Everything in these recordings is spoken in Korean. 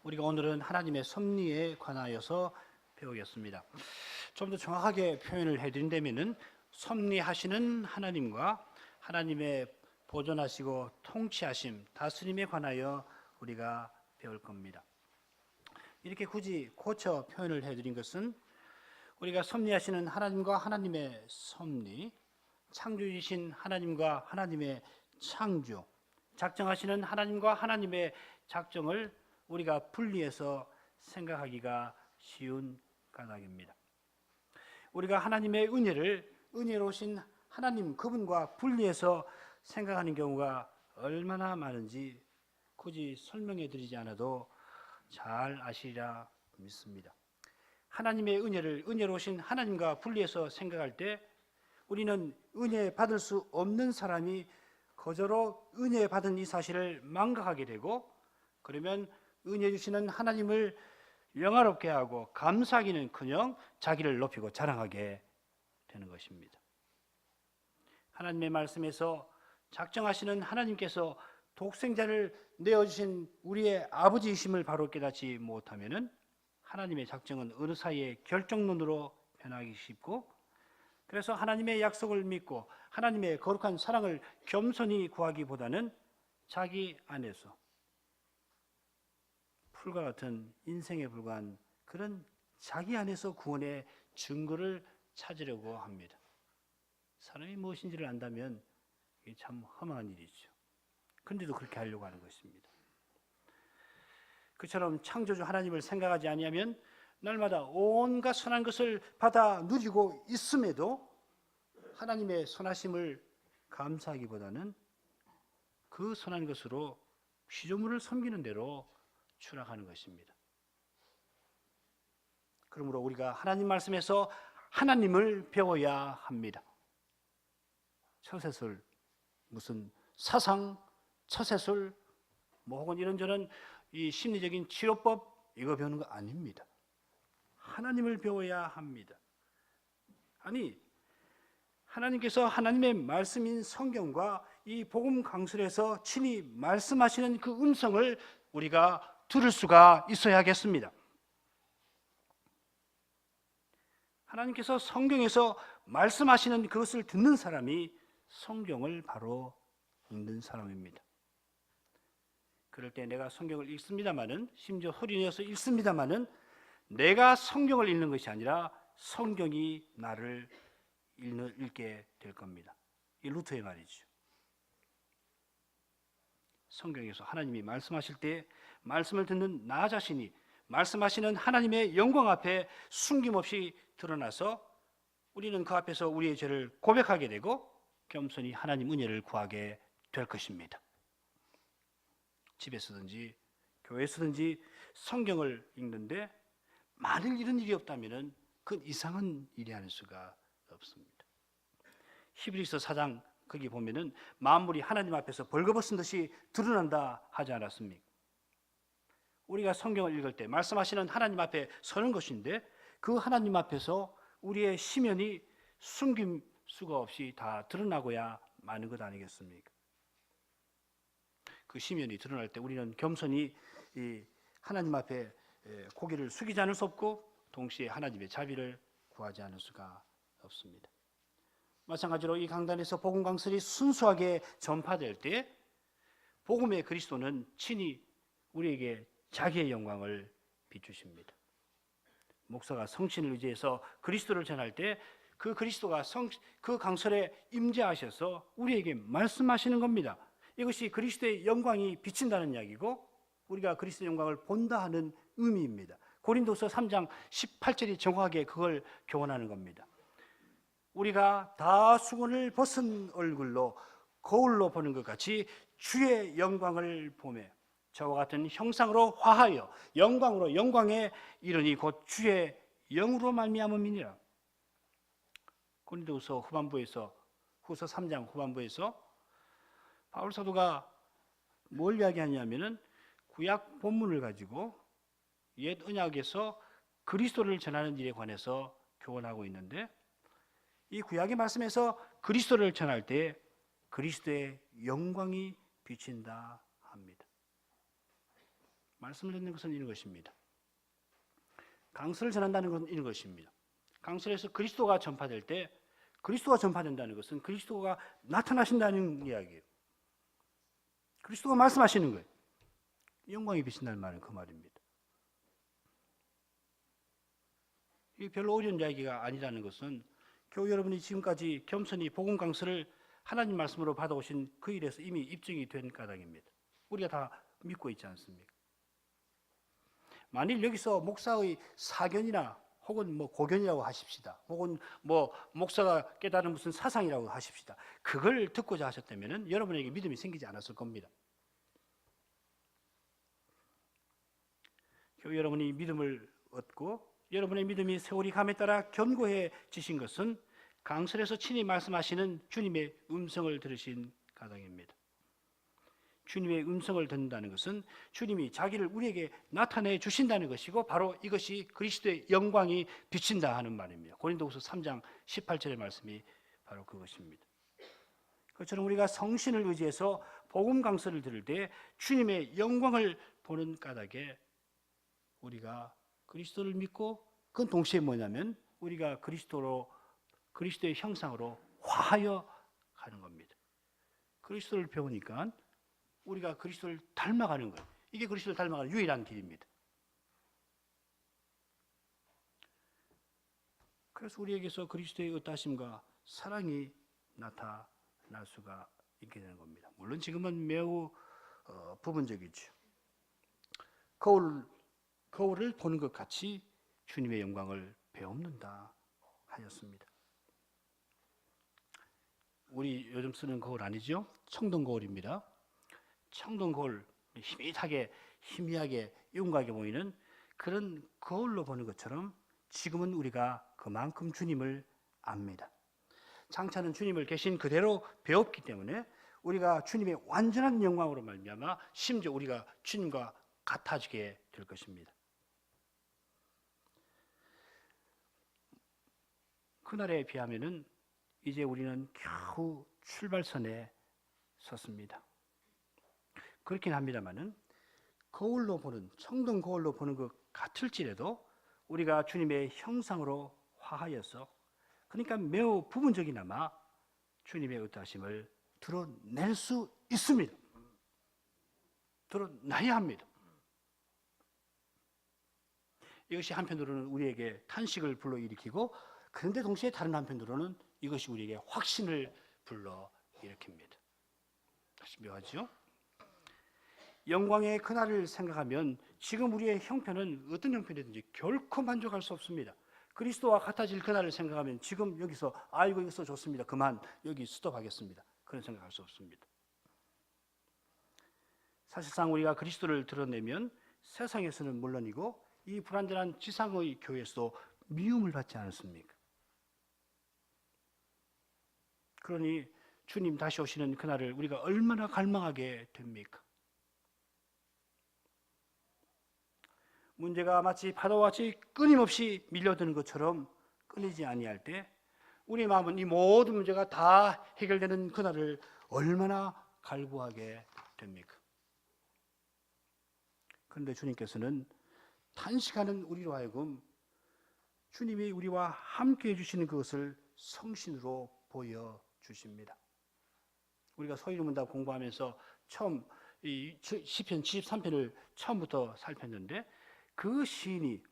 우리가 오늘은 하나님의 섭리에 관하여서 배우겠습니다. 좀 더 정확하게 표현을 해드린다면은 섭리하시는 하나님과 하나님의 보존하시고 통치하심, 다스림에 관하여 우리가 배울 겁니다. 이렇게 굳이 고쳐 표현을 해드린 것은 우리가 섭리하시는 하나님과 하나님의 섭리, 창조주신 하나님과 하나님의 창조, 작정하시는 하나님과 하나님의 작정을 우리가 분리해서 생각하기가 쉬운 까닭입니다. 우리가 하나님의 은혜를 은혜로우신 하나님 그분과 분리해서 생각하는 경우가 얼마나 많은지 굳이 설명해 드리지 않아도 잘 아시리라 믿습니다. 하나님의 은혜를 은혜로우신 하나님과 분리해서 생각할 때 우리는 은혜 받을 수 없는 사람이 거저로 은혜 받은 이 사실을 망각하게 되고, 그러면 은혜 주시는 하나님을 영화롭게 하고 감사하기는커녕 자기를 높이고 자랑하게 되는 것입니다. 하나님의 말씀에서 작정하시는 하나님께서 독생자를 내어주신 우리의 아버지이심을 바로 깨닫지 못하면은 하나님의 작정은 어느 사이에 결정론으로 변하기 쉽고, 그래서 하나님의 약속을 믿고 하나님의 거룩한 사랑을 겸손히 구하기보다는 자기 안에서 풀과 같은 인생에 불과한 그런 자기 안에서 구원의 증거를 찾으려고 합니다. 사람이 무엇인지를 안다면 이게 참 험한 일이죠. 그런데도 그렇게 하려고 하는 것입니다. 그처럼 창조주 하나님을 생각하지 아니하면 날마다 온갖 선한 것을 받아 누리고 있음에도 하나님의 선하심을 감사하기보다는 그 선한 것으로 피조물을 섬기는 대로 추락하는 것입니다. 그러므로 우리가 하나님 말씀에서 하나님을 배워야 합니다. 처세술, 무슨 사상, 처세술, 혹은 이런저런 이 심리적인 치료법 이거 배우는 거 아닙니다. 하나님을 배워야 합니다. 아니, 하나님께서 하나님의 말씀인 성경과 이 복음 강설에서 친히 말씀하시는 그 음성을 우리가 들을 수가 있어야겠습니다. 하나님께서 성경에서 말씀하시는 그것을 듣는 사람이 성경을 바로 읽는 사람입니다. 그럴 때 내가 성경을 읽습니다마는, 심지어 소리내어서 읽습니다마는 내가 성경을 읽는 것이 아니라 성경이 나를 읽게 될 겁니다. 이 루터의 말이죠. 성경에서 하나님이 말씀하실 때 말씀을 듣는 나 자신이 말씀하시는 하나님의 영광 앞에 숨김없이 드러나서 우리는 그 앞에서 우리의 죄를 고백하게 되고 겸손히 하나님 은혜를 구하게 될 것입니다. 집에서든지 교회에서든지 성경을 읽는데 만일 이런 일이 없다면 그건 이상한 일이 아닐 수가 없습니다. 히브리서 4장 거기 보면은 만물이 하나님 앞에서 벌거벗은 듯이 드러난다 하지 않았습니까? 우리가 성경을 읽을 때 말씀하시는 하나님 앞에 서는 것인데 그 하나님 앞에서 우리의 심연이 숨김 수가 없이 다 드러나고야 마는 것 아니겠습니까? 그 심연이 드러날 때 우리는 겸손히 이 하나님 앞에 고개를 숙이지 않을 수 없고 동시에 하나님의 자비를 구하지 않을 수가 없습니다. 마찬가지로 이 강단에서 복음 강설이 순수하게 전파될 때 복음의 그리스도는 친히 우리에게 자기의 영광을 비추십니다. 목사가 성신을 의지해서 그리스도를 전할 때 그 그리스도가 그 강설에 임재하셔서 우리에게 말씀하시는 겁니다. 이것이 그리스도의 영광이 비친다는 이야기고 우리가 그리스도의 영광을 본다 하는 의미입니다. 고린도서 3장 18절이 정확하게 그걸 교훈하는 겁니다. 우리가 다 수건을 벗은 얼굴로 거울로 보는 것 같이 주의 영광을 보매 저와 같은 형상으로 화하여 영광으로 영광에 이르니 곧 주의 영으로 말미암음이니라. 고린도후서 후반부에서 후서 3장 후반부에서 바울 사도가 뭘 이야기하냐면은 구약 본문을 가지고 옛 언약에서 그리스도를 전하는 일에 관해서 교훈하고 있는데 이 구약의 말씀에서 그리스도를 전할 때 그리스도의 영광이 비친다 합니다. 말씀을 듣는 것은 이런 것입니다. 강설을 전한다는 것은 이런 것입니다. 강설에서 그리스도가 전파될 때 그리스도가 전파된다는 것은 그리스도가 나타나신다는 이야기예요. 그리스도가 말씀하시는 거예요. 영광이 비친다는 말은 그 말입니다. 이 별로 어려운 이야기가 아니라는 것은 교회 여러분이 지금까지 겸손히 복음 강설을 하나님 말씀으로 받아오신 그 일에서 이미 입증이 된 까닭입니다. 우리가 다 믿고 있지 않습니까? 만일 여기서 목사의 사견이나 혹은 뭐 고견이라고 하십시다. 혹은 뭐 목사가 깨달은 무슨 사상이라고 하십시다. 그걸 듣고자 하셨다면 여러분에게 믿음이 생기지 않았을 겁니다. 교회 여러분이 믿음을 얻고 여러분의 믿음이 세월이 감에 따라 견고해지신 것은 강설에서 친히 말씀하시는 주님의 음성을 들으신 까닭입니다. 주님의 음성을 듣는다는 것은 주님이 자기를 우리에게 나타내 주신다는 것이고 바로 이것이 그리스도의 영광이 비친다 하는 말입니다. 고린도후서 3장 18절의 말씀이 바로 그것입니다. 그처럼 우리가 성신을 의지해서 복음 강설을 들을 때 주님의 영광을 보는 까닭에 우리가 그리스도를 믿고 그건 동시에 뭐냐면 우리가 그리스도의 형상으로 화하여 가는 겁니다. 그리스도를 배우니까 우리가 그리스도를 닮아가는 거예요. 이게 그리스도를 닮아가는 유일한 길입니다. 그래서 우리에게서 그리스도의 의타심과 사랑이 나타날 수가 있게 되는 겁니다. 물론 지금은 매우 부분적이죠. 거울을 보는 것 같이 주님의 영광을 배웁는다 하였습니다. 우리 요즘 쓰는 거울 아니죠? 청동 거울입니다. 청동 거울, 희미하게 윤곽에 보이는 그런 거울로 보는 것처럼 지금은 우리가 그만큼 주님을 압니다. 장차는 주님을 계신 그대로 배웠기 때문에 우리가 주님의 완전한 영광으로 말미암아 심지어 우리가 주님과 같아지게 될 것입니다. 그날에 비하면은 이제 우리는 겨우 출발선에 섰습니다. 그렇긴 합니다만은 청동 거울로 보는 것 같을지라도 우리가 주님의 형상으로 화하여서 그러니까 매우 부분적이나마 주님의 의타심을 드러낼 수 있습니다. 드러나야 합니다. 이것이 한편으로는 우리에게 탄식을 불러일으키고 그런데 동시에 다른 한편으로는 이것이 우리에게 확신을 불러일으킵니다. 묘하죠? 영광의 그날을 생각하면 지금 우리의 형편은 어떤 형편이든지 결코 만족할 수 없습니다. 그리스도와 같아질 그날을 생각하면 지금 여기서 아이고 이거 좋습니다. 그만 여기 스톱하겠습니다. 그런 생각할 수 없습니다. 사실상 우리가 그리스도를 드러내면 세상에서는 물론이고 이 불완전한 지상의 교회에서도 미움을 받지 않습니까? 그러니 주님 다시 오시는 그날을 우리가 얼마나 갈망하게 됩니까? 문제가 마치 파도와 같이 끊임없이 밀려드는 것처럼 끊이지 아니할 때 우리 마음은 이 모든 문제가 다 해결되는 그날을 얼마나 갈구하게 됩니까? 그런데 주님께서는 탄식하는 우리로 하여금 주님이 우리와 함께 해주시는 그것을 성신으로 보여주십니다. 우리가 서유문답 공부하면서 처음 이 시편 73편을 처음부터 살폈는데 그 시인이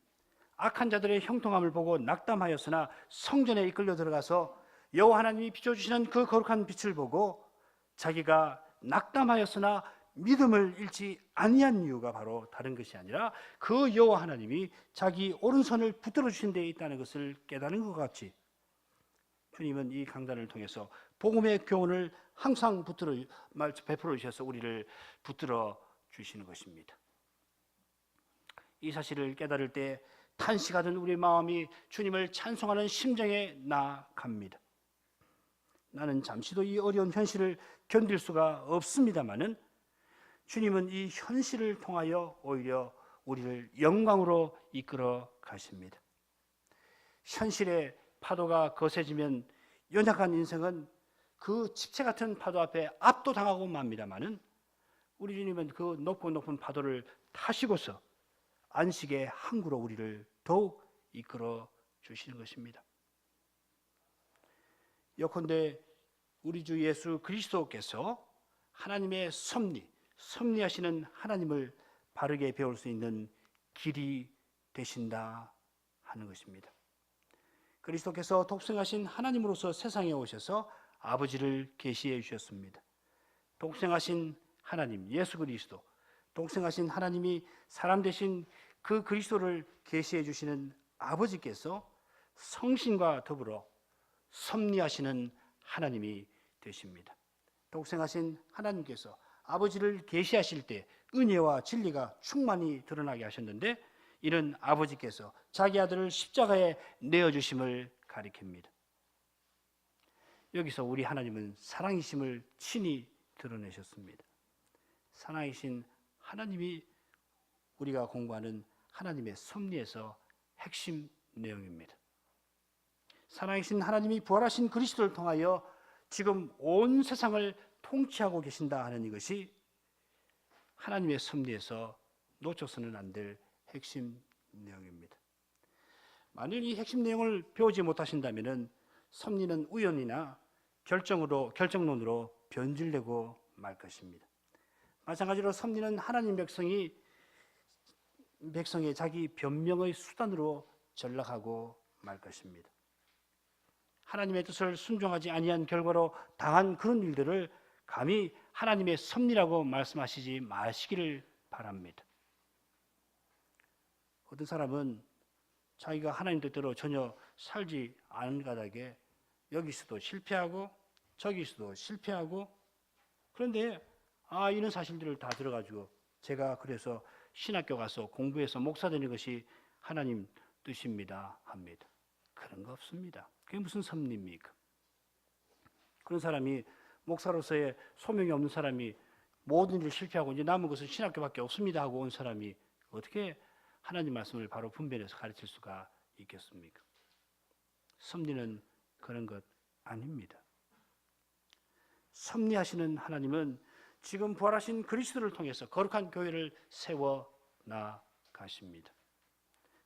악한 자들의 형통함을 보고 낙담하였으나 성전에 이끌려 들어가서 여호와 하나님이 비춰주시는 그 거룩한 빛을 보고 자기가 낙담하였으나 믿음을 잃지 아니한 이유가 바로 다른 것이 아니라 그 여호와 하나님이 자기 오른손을 붙들어 주신 데에 있다는 것을 깨달은 것 같이 주님은 이 강단을 통해서 복음의 교훈을 항상 베풀어 주셔서 우리를 붙들어 주시는 것입니다. 이 사실을 깨달을 때 탄식하던 우리의 마음이 주님을 찬송하는 심정에 나아갑니다. 나는 잠시도 이 어려운 현실을 견딜 수가 없습니다마는 주님은 이 현실을 통하여 오히려 우리를 영광으로 이끌어 가십니다. 현실의 파도가 거세지면 연약한 인생은 그 집체 같은 파도 앞에 압도당하고 맙니다마는 우리 주님은 그 높고 높은 파도를 타시고서 안식의 항구로 우리를 더욱 이끌어 주시는 것입니다. 예컨대 우리 주 예수 그리스도께서 하나님의 섭리하시는 하나님을 바르게 배울 수 있는 길이 되신다 하는 것입니다. 그리스도께서 독생하신 하나님으로서 세상에 오셔서 아버지를 계시해 주셨습니다. 독생하신 하나님 예수 그리스도, 독생하신 하나님이 사람 되신 그 그리스도를 계시해 주시는 아버지께서 성신과 더불어 섭리하시는 하나님이 되십니다. 독생하신 하나님께서 아버지를 계시하실 때 은혜와 진리가 충만히 드러나게 하셨는데, 이는 아버지께서 자기 아들을 십자가에 내어주심을 가리킵니다. 여기서 우리 하나님은 사랑이심을 친히 드러내셨습니다. 사랑이신 하나님이 우리가 공부하는 하나님의 섭리에서 핵심 내용입니다. 사랑이신 하나님이 부활하신 그리스도를 통하여 지금 온 세상을 통치하고 계신다 하는 이것이 하나님의 섭리에서 놓쳐서는 안 될 핵심 내용입니다. 만일 이 핵심 내용을 배우지 못하신다면 섭리는 우연이나 결정론으로 변질되고 말 것입니다. 마찬가지로 섭리는 하나님 백성의 자기 변명의 수단으로 전락하고 말 것입니다. 하나님의 뜻을 순종하지 아니한 결과로 당한 그런 일들을 감히 하나님의 섭리라고 말씀하시지 마시기를 바랍니다. 어떤 사람은 자기가 하나님 뜻대로 전혀 살지 않은 까닭에 여기서도 실패하고 저기서도 실패하고, 그런데 이런 사실들을 다 들어가지고 제가 그래서 신학교 가서 공부해서 목사 되는 것이 하나님 뜻입니다 합니다. 그런 거 없습니다. 그게 무슨 섭리입니까? 그런 사람이, 목사로서의 소명이 없는 사람이 모든 일을 실패하고 이제 남은 것은 신학교밖에 없습니다 하고 온 사람이 어떻게 하나님 말씀을 바로 분별해서 가르칠 수가 있겠습니까? 섭리는 그런 것 아닙니다. 섭리하시는 하나님은 지금 부활하신 그리스도를 통해서 거룩한 교회를 세워 나가십니다.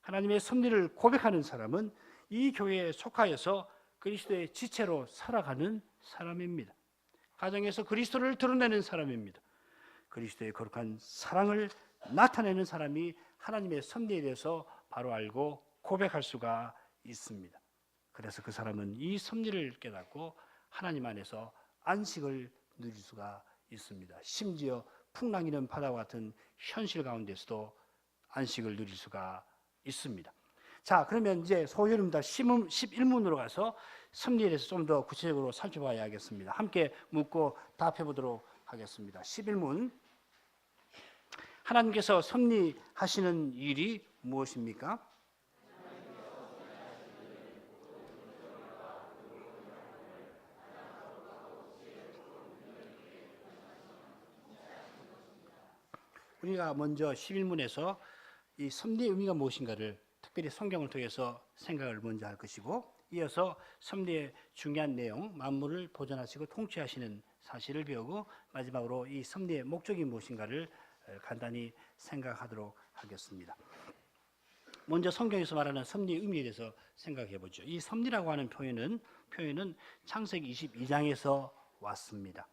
하나님의 섭리를 고백하는 사람은 이 교회에 속하여서 그리스도의 지체로 살아가는 사람입니다. 가정에서 그리스도를 드러내는 사람입니다. 그리스도의 거룩한 사랑을 나타내는 사람이 하나님의 섭리에 대해서 바로 알고 고백할 수가 있습니다. 그래서 그 사람은 이 섭리를 깨닫고 하나님 안에서 안식을 누릴 수가 있습니다. 심지어 풍랑이는 바다와 같은 현실 가운데서도 안식을 누릴 수가 있습니다. 자, 그러면 이제 소요입니다. 11문으로 가서 섭리에 대해서 좀 더 구체적으로 살펴봐야겠습니다. 함께 묻고 답해 보도록 하겠습니다. 11문. 하나님께서 섭리하시는 일이 무엇입니까? 우리가 먼저 11문에서 이 섭리의 의미가 무엇인가를 특별히 성경을 통해서 생각을 먼저 할 것이고, 이어서 섭리의 중요한 내용, 만물을 보존하시고 통치하시는 사실을 배우고, 마지막으로 이 섭리의 목적이 무엇인가를 간단히 생각하도록 하겠습니다. 먼저 성경에서 말하는 섭리의 의미에 대해서 생각해 보죠. 이 섭리라고 하는 표현은 창세기 22장에서 왔습니다.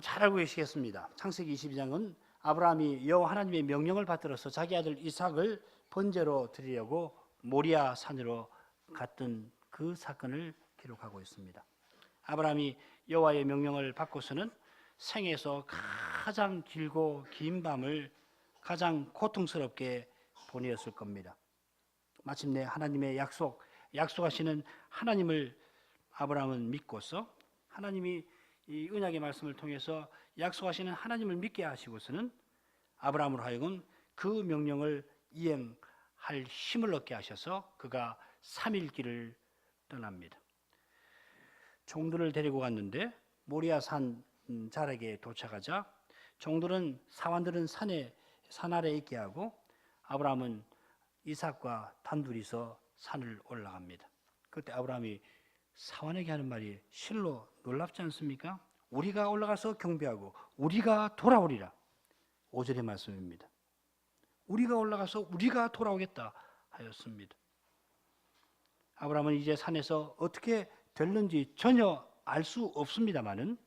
잘 알고 계시겠습니다. 창세기 22장은 아브라함이 여호와 하나님의 명령을 받들어서 자기 아들 이삭을 번제로 드리려고 모리아 산으로 갔던 그 사건을 기록하고 있습니다. 아브라함이 여호와의 명령을 받고서는 생에서 가장 길고 긴 밤을 가장 고통스럽게 보내었을 겁니다. 마침내 하나님의 약속하시는 하나님을 아브라함은 믿고서, 하나님이 이 언약의 말씀을 통해서 약속하시는 하나님을 믿게 하시고서는 아브라함으로 하여금 그 명령을 이행할 힘을 얻게 하셔서 그가 3일 길을 떠납니다. 종들을 데리고 갔는데 모리아 산 자락에 도착하자 사원들은 산 아래에 있게 하고 아브라함은 이삭과 단둘이서 산을 올라갑니다. 그때 아브라함이 사원에게 하는 말이 실로 놀랍지 않습니까? 우리가 올라가서 경배하고 우리가 돌아오리라. 5절의 말씀입니다. 우리가 올라가서 우리가 돌아오겠다 하였습니다. 아브라함은 이제 산에서 어떻게 될는지 전혀 알 수 없습니다마는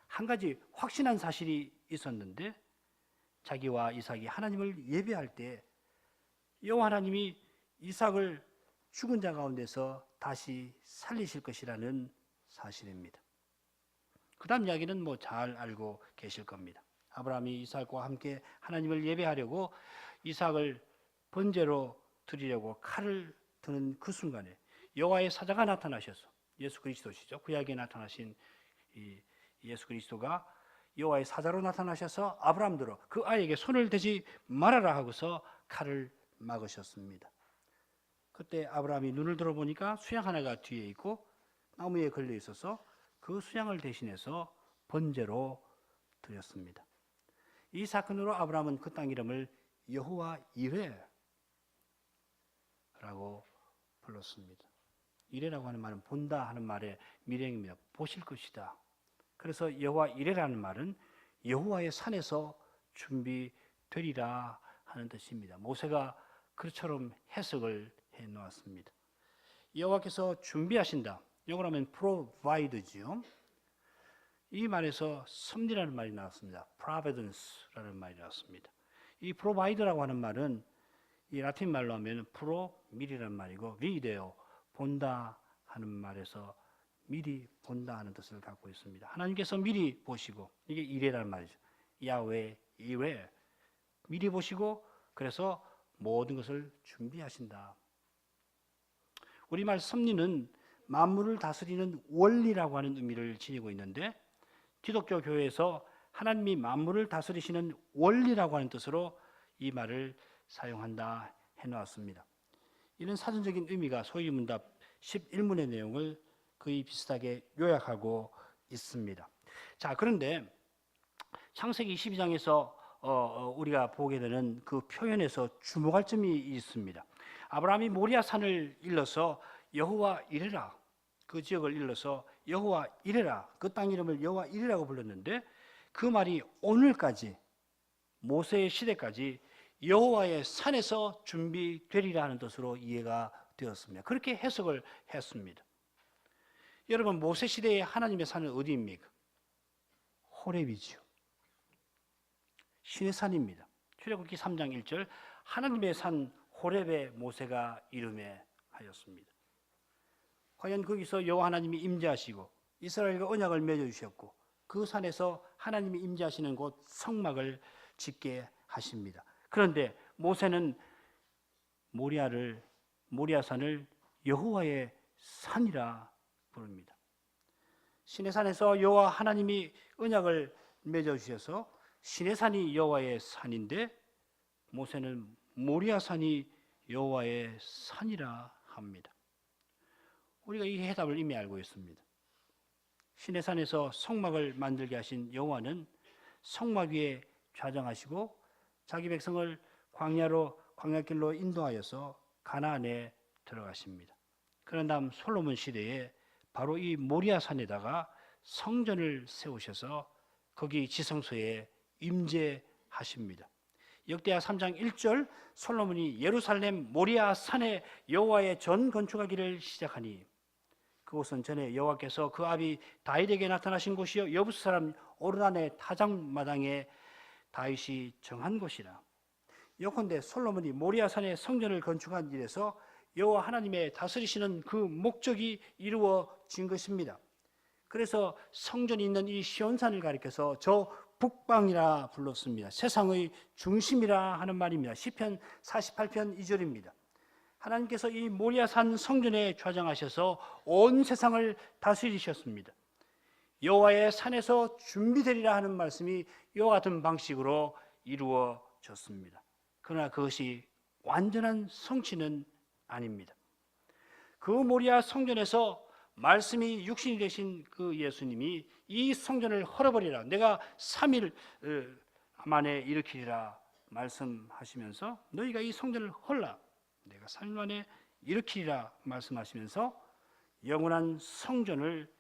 한 가지 확신한 사실이 있었는데, 자기와 이삭이 하나님을 예배할 때 여호와 하나님이 이삭을 죽은 자 가운데서 다시 살리실 것이라는 사실입니다. 그 다음 이야기는 잘 알고 계실 겁니다. 아브라함이 이삭과 함께 하나님을 예배하려고 이삭을 번제로 드리려고 칼을 드는 그 순간에 여호와의 사자가 나타나셔서, 예수 그리스도시죠. 구약에 나타나신 이 예수 그리스도가 여호와의 사자로 나타나셔서 아브라함더러 그 아이에게 손을 대지 말아라 하고서 칼을 막으셨습니다. 그때 아브라함이 눈을 들어보니까 수양 하나가 뒤에 있고 나무에 걸려 있어서 그 수양을 대신해서 번제로 드렸습니다. 이 사건으로 아브라함은 그 땅 이름을 여호와 이레라고 불렀습니다. 이레라고 하는 말은 본다 하는 말의 미래입니다. 보실 것이다. 그래서 여호와 이레라는 말은 여호와의 산에서 준비되리라 하는 뜻입니다. 모세가 그처럼 해석을 해 놓았습니다. 여호와께서 준비하신다. 영어로 하면 provide지요. 이 말에서 섭리라는 말이 나왔습니다. providence라는 말이 나왔습니다. 이 provide라고 하는 말은 이 라틴 말로 하면 pro 미리라는 말이고, video 본다 하는 말에서 미리 본다 하는 뜻을 갖고 있습니다. 하나님께서 미리 보시고, 이게 이레라는 말이죠. 야훼 이레, 미리 보시고 그래서 모든 것을 준비하신다. 우리말 섭리는 만물을 다스리는 원리라고 하는 의미를 지니고 있는데, 기독교 교회에서 하나님이 만물을 다스리시는 원리라고 하는 뜻으로 이 말을 사용한다 해놓았습니다. 이런 사전적인 의미가 소위문답 11문의 내용을 거의 비슷하게 요약하고 있습니다. 자, 그런데 창세기 22장에서 우리가 보게 되는 그 표현에서 주목할 점이 있습니다. 아브라함이 모리아 산을 일러서 여호와 이레라, 그 지역을 일러서 여호와 이레라, 그 땅 이름을 여호와 이레라고 불렀는데, 그 말이 오늘까지 모세의 시대까지 여호와의 산에서 준비되리라 하는 뜻으로 이해가 되었습니다. 그렇게 해석을 했습니다. 여러분, 모세 시대의 하나님의 산은 어디입니까? 호렙이지요. 신의 산입니다. 출애굽기 3장 1절, 하나님의 산 호렙에 모세가 이름해 하였습니다. 과연 거기서 여호와 하나님이 임재하시고 이스라엘과 언약을 맺어 주셨고, 그 산에서 하나님이 임재하시는 곳 성막을 짓게 하십니다. 그런데 모세는 모리아산을 여호와의 산이라 부릅니다. 신의 산에서 여호와 하나님이 언약을 맺어 주셔서 신의 산이 여호와의 산인데, 모세는 모리아산이 여호와의 산이라 합니다. 우리가 이 해답을 이미 알고 있습니다. 신의 산에서 성막을 만들게 하신 여호와는 성막 위에 좌정하시고 자기 백성을 광야길로 인도하여서 가나안에 들어가십니다. 그런 다음 솔로몬 시대에 바로 이 모리아산에다가 성전을 세우셔서 거기 지성소에 임재하십니다. 역대하 3장 1절, 솔로몬이 예루살렘 모리아산에 여호와의 전 건축하기를 시작하니 그곳은 전에 여호와께서 그 아비 다윗에게 나타나신 곳이요 여부스 사람 오르난의 타작마당에 다윗이 정한 곳이라. 예컨대 솔로몬이 모리아산에 성전을 건축한 일에서 여호와 하나님의 다스리시는 그 목적이 이루어진 것입니다. 그래서 성전이 있는 이 시온산을 가리켜서 저 북방이라 불렀습니다. 세상의 중심이라 하는 말입니다. 시편 48편 2절입니다. 하나님께서 이 모리아산 성전에 좌정하셔서 온 세상을 다스리셨습니다. 여호와의 산에서 준비되리라 하는 말씀이 이와 같은 방식으로 이루어졌습니다. 그러나 그것이 완전한 성취는 아닙니다. 그 모리아 성전에서 말씀이 육신이 되신 그 예수님이 이 성전을 헐어버리라, 내가 3일 만에 일으키리라 말씀하시면서, 너희가 이 성전을 헐라, 내가 3일 만에 일으키리라 말씀하시면서 영원한 성전을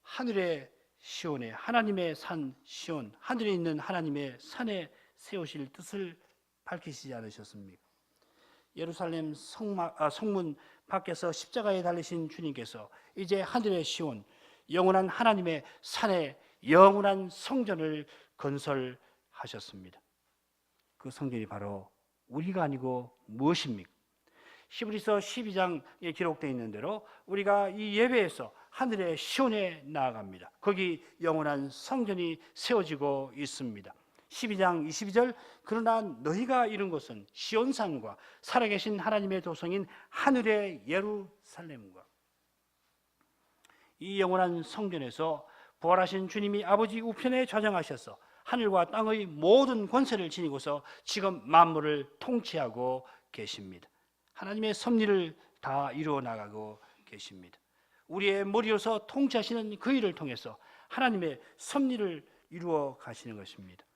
하늘에 시온에, 하나님의 산 시온, 하늘에 있는 하나님의 산에 세우실 뜻을 밝히시지 않으셨습니까? 예루살렘 성문 밖에서 십자가에 달리신 주님께서 이제 하늘의 시온, 영원한 하나님의 산에 영원한 성전을 건설하셨습니다. 그 성전이 바로 우리가 아니고 무엇입니까? 히브리서 12장에 기록되어 있는 대로 우리가 이 예배에서 하늘의 시온에 나아갑니다. 거기 영원한 성전이 세워지고 있습니다. 12장 22절, 그러나 너희가 이룬 것은 시온산과 살아계신 하나님의 도성인 하늘의 예루살렘과. 이 영원한 성전에서 부활하신 주님이 아버지 우편에 좌정하셔서 하늘과 땅의 모든 권세를 지니고서 지금 만물을 통치하고 계십니다. 하나님의 섭리를 다 이루어 나가고 계십니다. 우리의 머리로서 통치하시는 그 일을 통해서 하나님의 섭리를 이루어 가시는 것입니다.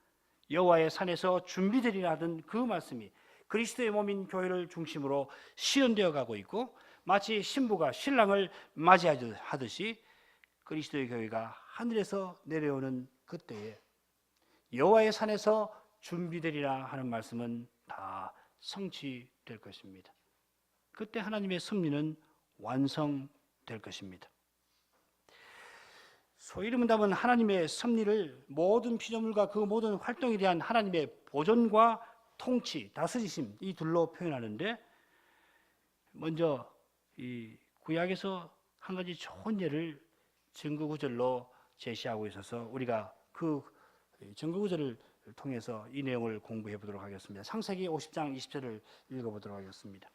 여호와의 산에서 준비되리라 하던 그 말씀이 그리스도의 몸인 교회를 중심으로 실현되어 가고 있고, 마치 신부가 신랑을 맞이하듯이 그리스도의 교회가 하늘에서 내려오는 그때에 여호와의 산에서 준비되리라 하는 말씀은 다 성취될 것입니다. 그때 하나님의 섭리는 완성될 것입니다. 소위 이르면 하나님의 섭리를 모든 피조물과 그 모든 활동에 대한 하나님의 보존과 통치, 다스리심, 이 둘로 표현하는데, 먼저 이 구약에서 한 가지 좋은 예를 증거구절로 제시하고 있어서 우리가 그 증거구절을 통해서 이 내용을 공부해 보도록 하겠습니다. 창세기 50장 20절을 읽어보도록 하겠습니다.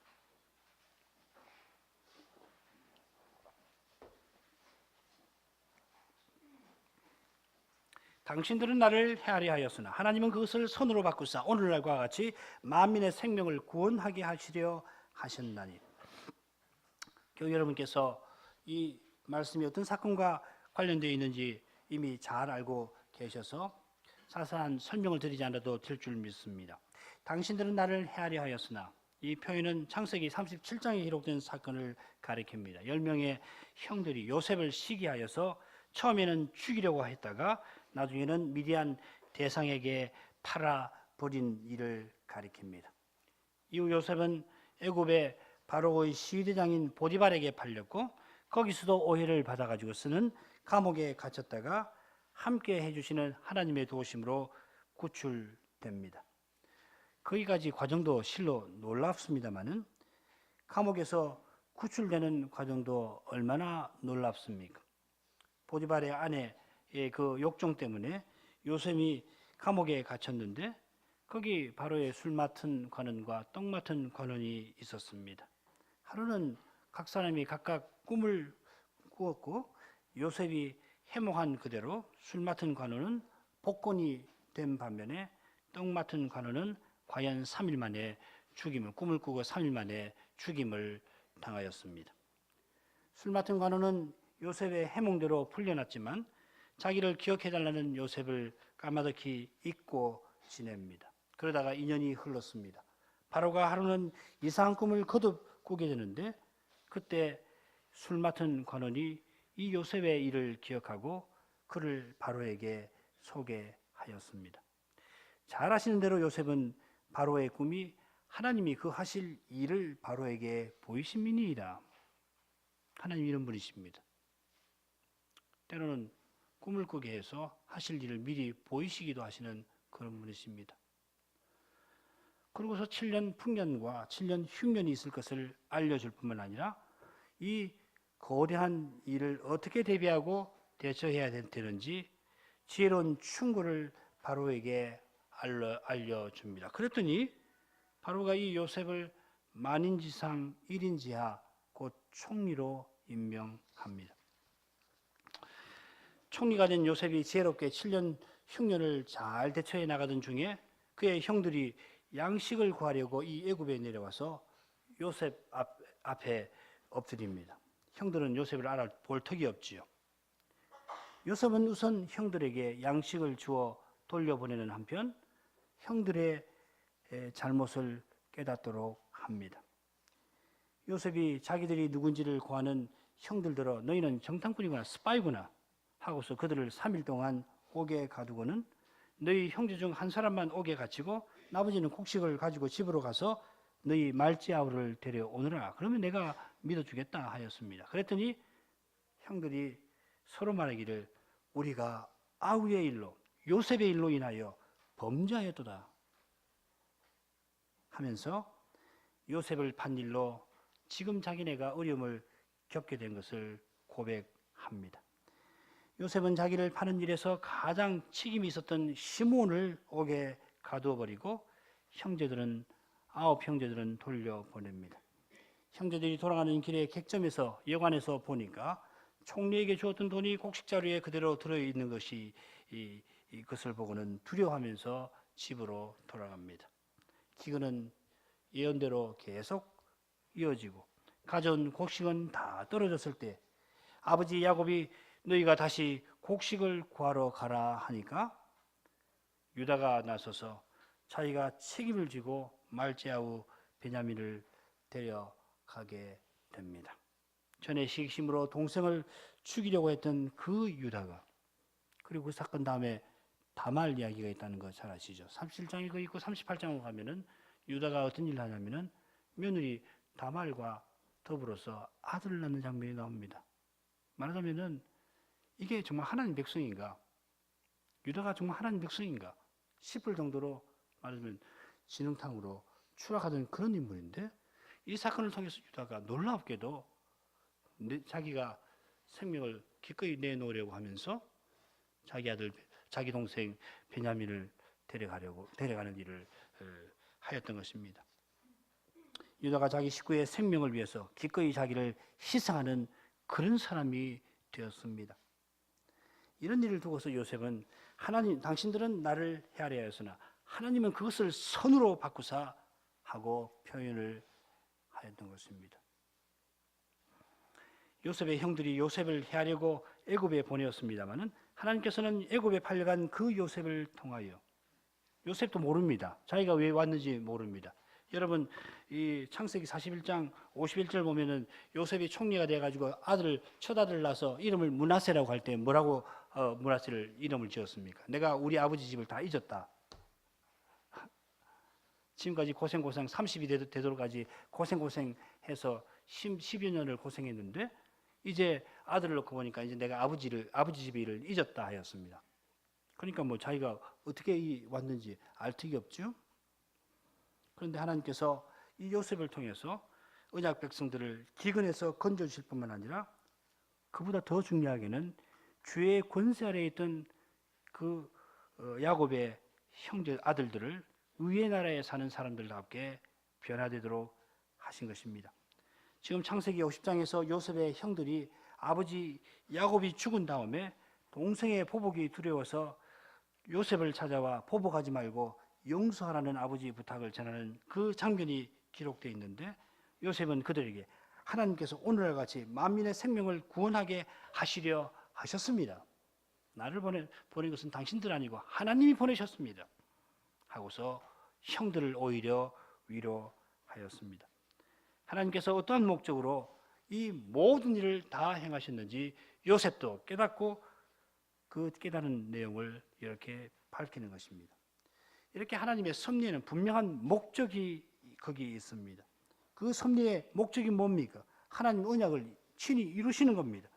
당신들은 나를 헤아려 하였으나 하나님은 그것을 선으로 바꾸사 오늘날과 같이 만민의 생명을 구원하게 하시려 하셨나니. 교회 여러분께서 이 말씀이 어떤 사건과 관련되어 있는지 이미 잘 알고 계셔서 자세한 설명을 드리지 않아도 될 줄 믿습니다. 당신들은 나를 헤아려 하였으나, 이 표현은 창세기 37장에 기록된 사건을 가리킵니다. 10명의 형들이 요셉을 시기하여서 처음에는 죽이려고 했다가 나중에는 미디안 대상에게 팔아버린 일을 가리킵니다. 이후 요셉은 애굽의 바로의 시대장인 보디발에게 팔렸고, 거기서도 오해를 받아가지고 쓰는 감옥에 갇혔다가 함께 해주시는 하나님의 도우심으로 구출됩니다. 거기까지 과정도 실로 놀랍습니다만은 감옥에서 구출되는 과정도 얼마나 놀랍습니까? 보디발의 아내의 그 욕정 때문에 요셉이 감옥에 갇혔는데, 거기 바로의 술 맡은 관원과 떡 맡은 관원이 있었습니다. 하루는 각 사람이 각각 꿈을 꾸었고, 요셉이 해몽한 그대로 술 맡은 관원은 복권이 된 반면에 떡 맡은 관원은 과연 3일 만에 꿈을 꾸고 3일 만에 죽임을 당하였습니다. 술 맡은 관원은 요셉의 해몽대로 풀려났지만 자기를 기억해달라는 요셉을 까마득히 잊고 지냅니다. 그러다가 2년이 흘렀습니다. 바로가 하루는 이상한 꿈을 거듭 꾸게 되는데, 그때 술 맡은 관원이 이 요셉의 일을 기억하고 그를 바로에게 소개하였습니다. 잘 아시는 대로 요셉은 바로의 꿈이 하나님이 그 하실 일을 바로에게 보이심이니이다. 하나님 이런 분이십니다. 때로는 꿈을 꾸게 해서 하실 일을 미리 보이시기도 하시는 그런 분이십니다. 그러고서 7년 풍년과 7년 흉년이 있을 것을 알려줄 뿐만 아니라 이 거대한 일을 어떻게 대비하고 대처해야 되는지 지혜로운 충고를 바로에게 알려줍니다. 그랬더니 바로가 이 요셉을 만인지상 1인지하 곧 총리로 임명합니다. 총리가 된 요셉이 지혜롭게 7년 흉년을 잘 대처해 나가던 중에 그의 형들이 양식을 구하려고 이 애굽에 내려와서 요셉 앞에 엎드립니다. 형들은 요셉을 알아볼 턱이 없지요. 요셉은 우선 형들에게 양식을 주어 돌려보내는 한편 형들의 잘못을 깨닫도록 합니다. 요셉이 자기들이 누군지를 구하는 형들들어 너희는 정탐꾼이구나, 스파이구나 하고서 그들을 3일 동안 옥에 가두고는 너희 형제 중 한 사람만 옥에 갇히고 나머지는 곡식을 가지고 집으로 가서 너희 말지 아우를 데려오느라. 그러면 내가 믿어주겠다 하였습니다. 그랬더니 형들이 서로 말하기를 우리가 아우의 일로 요셉의 일로 인하여 범죄하였도다 하면서 요셉을 판 일로 지금 자기네가 어려움을 겪게 된 것을 고백합니다. 요셉은 자기를 파는 일에서 가장 책임이 있었던 시몬을 옥에 가두어버리고 아홉 형제들은 돌려보냅니다. 형제들이 돌아가는 길에 객점에서 여관에서 보니까 총리에게 주었던 돈이 곡식자루에 그대로 들어있는 것이 그것을 보고는 두려워하면서 집으로 돌아갑니다. 기근은 예언대로 계속 이어지고 가져온 곡식은 다 떨어졌을 때 아버지 야곱이 너희가 다시 곡식을 구하러 가라 하니까 유다가 나서서 자기가 책임을 지고 말지아우 베냐민을 데려가게 됩니다. 전에 시기심으로 동생을 죽이려고 했던 그 유다가, 그리고 그 사건 다음에 다말 이야기가 있다는 거 잘 아시죠? 37장에 그 있고 38장으로 가면은 유다가 어떤 일을 하냐면은 며느리 다말과 더불어서 아들을 낳는 장면이 나옵니다. 말하자면은 이게 정말 하나님 백성인가? 유다가 정말 하나님 백성인가? 싶을 정도로 말하자면 진흙탕으로 추락하던 그런 인물인데, 이 사건을 통해서 유다가 놀랍게도 자기가 생명을 기꺼이 내놓으려고 하면서 자기 동생 베냐민을 데려가는 일을 하였던 것입니다. 유다가 자기 식구의 생명을 위해서 기꺼이 자기를 희생하는 그런 사람이 되었습니다. 이런 일을 두고서 요셉은 하나님, 당신들은 나를 헤아려 하였으나 하나님은 그것을 선으로 바꾸사 하고 표현을 하였던 것입니다. 요셉의 형들이 요셉을 헤아려고 애굽에 보내었습니다마는 하나님께서는 애굽에 팔려간 그 요셉을 통하여, 요셉도 모릅니다. 자기가 왜 왔는지 모릅니다. 여러분, 이 창세기 41장 51절 보면은 요셉이 총리가 돼가지고 첫 아들을 낳아서 이름을 므낫세라고 할 때 뭐라고 므낫세를 이름을 지었습니까? 내가 우리 아버지 집을 다 잊었다. 지금까지 고생 30이 되도록까지 고생해서 10여 년을 고생했는데 이제 아들을 놓고 보니까 이제 내가 아버지 집의 일을 잊었다 하였습니다. 그러니까 뭐 자기가 어떻게 왔는지 알 턱이 없죠. 그런데 하나님께서 이 요셉을 통해서 언약 백성들을 기근에서 건져주실 뿐만 아니라 그보다 더 중요하게는 주의 권세 아래에 있던 그 야곱의 형제 아들들을 위의 나라에 사는 사람들답게 변화되도록 하신 것입니다. 지금 창세기 50장에서 요셉의 형들이 아버지 야곱이 죽은 다음에 동생의 보복이 두려워서 요셉을 찾아와 보복하지 말고 용서하라는 아버지의 부탁을 전하는 그 장면이 기록되어 있는데, 요셉은 그들에게 하나님께서 오늘날 같이 만민의 생명을 구원하게 하시려 하셨습니다. 나를 보낸 것은 당신들 아니고 하나님이 보내셨습니다 하고서 형들을 오히려 위로하였습니다. 하나님께서 어떠한 목적으로 이 모든 일을 다 행하셨는지 요셉도 깨닫고 그 깨달은 내용을 이렇게 밝히는 것입니다. 이렇게 하나님의 섭리에는 분명한 목적이 거기에 있습니다. 그 섭리의 목적이 뭡니까? 하나님 언약을 친히 이루시는 겁니다.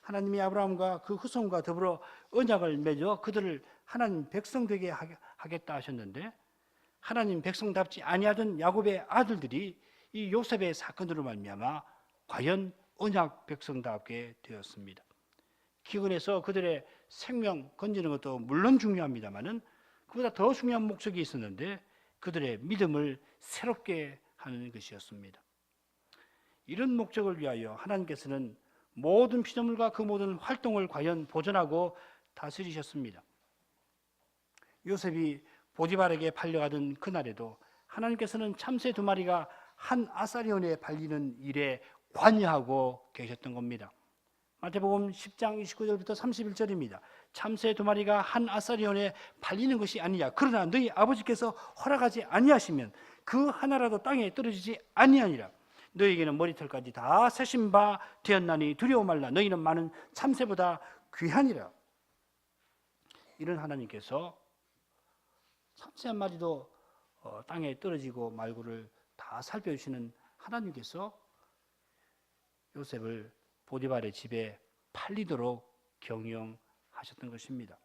하나님이 아브라함과 그 후손과 더불어 언약을 맺어 그들을 하나님 백성 되게 하겠다 하셨는데, 하나님 백성답지 아니하던 야곱의 아들들이 이 요셉의 사건으로 말미암아 과연 언약 백성답게 되었습니다. 기근에서 그들의 생명 건지는 것도 물론 중요합니다마는 그보다 더 중요한 목적이 있었는데 그들의 믿음을 새롭게 하는 것이었습니다. 이런 목적을 위하여 하나님께서는 모든 피조물과 그 모든 활동을 과연 보존하고 다스리셨습니다. 요셉이 보디발에게 팔려가던 그날에도 하나님께서는 참새 2마리가 한 아사리온에 팔리는 일에 관여하고 계셨던 겁니다. 마태복음 10장 29절부터 31절입니다. 참새 2마리가 한 아사리온에 팔리는 것이 아니냐. 그러나 너희 아버지께서 허락하지 아니하시면 그 하나라도 땅에 떨어지지 아니하니라. 너희에게는 머리털까지 다 세신 바 되었나니 두려워 말라. 너희는 많은 참새보다 귀하니라. 이런 하나님께서 참새 한 마리도 땅에 떨어지고 말고를 다 살펴주시는 하나님께서 요셉을 보디발의 집에 팔리도록 경영하셨던 것입니다.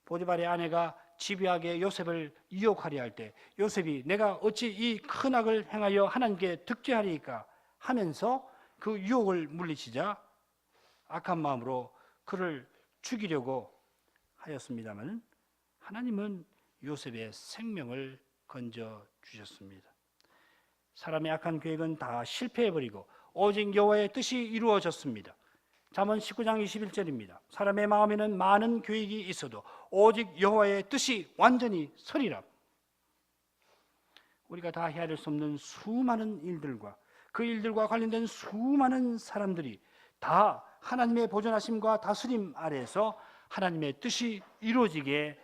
보디발의 아내가 집요하게 요셉을 유혹하려 할 때 요셉이 내가 어찌 이 큰 악을 행하여 하나님께 득죄하리이까 하면서 그 유혹을 물리치자 악한 마음으로 그를 죽이려고 하였습니다만 하나님은 요셉의 생명을 건져 주셨습니다. 사람의 악한 계획은 다 실패해버리고 오직 여호와의 뜻이 이루어졌습니다. 잠언 19장 21절입니다. 사람의 마음에는 많은 계획이 있어도 오직 여호와의 뜻이 완전히 서리라. 우리가 다 헤아릴 수 없는 수많은 일들과 그 일들과 관련된 수많은 사람들이 다 하나님의 보존하심과 다스림 아래에서 하나님의 뜻이 이루어지게